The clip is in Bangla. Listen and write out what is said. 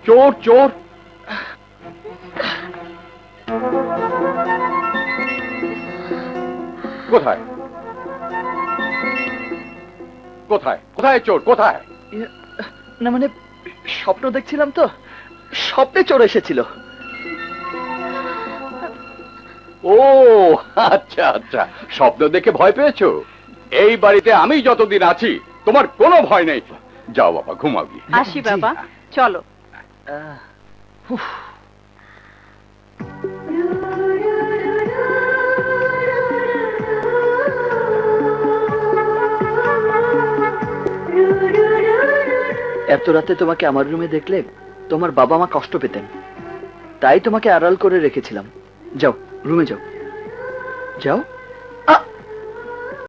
চোর চোর। কোথায় কোথায় কোথায় চোর কোথায়? না মানে স্বপ্ন দেখছিলাম তো, স্বপ্নে চোর এসেছিল। ও আচ্ছা আচ্ছা, স্বপ্ন দেখে ভয় পেয়েছো? এই বাড়িতে আমি যতদিন আছি তোমার কোনো ভয় নেই। যাও বাবা, ঘুমাও গিয়ে। আসি বাবা, চলো। এত রাতে তোমাকে আমার রুমে দেখলে তোমার বাবা মা কষ্ট পেতেন, তাই তোমাকে আড়াল করে রেখেছিলাম। যাও রুমে যাও, যাও।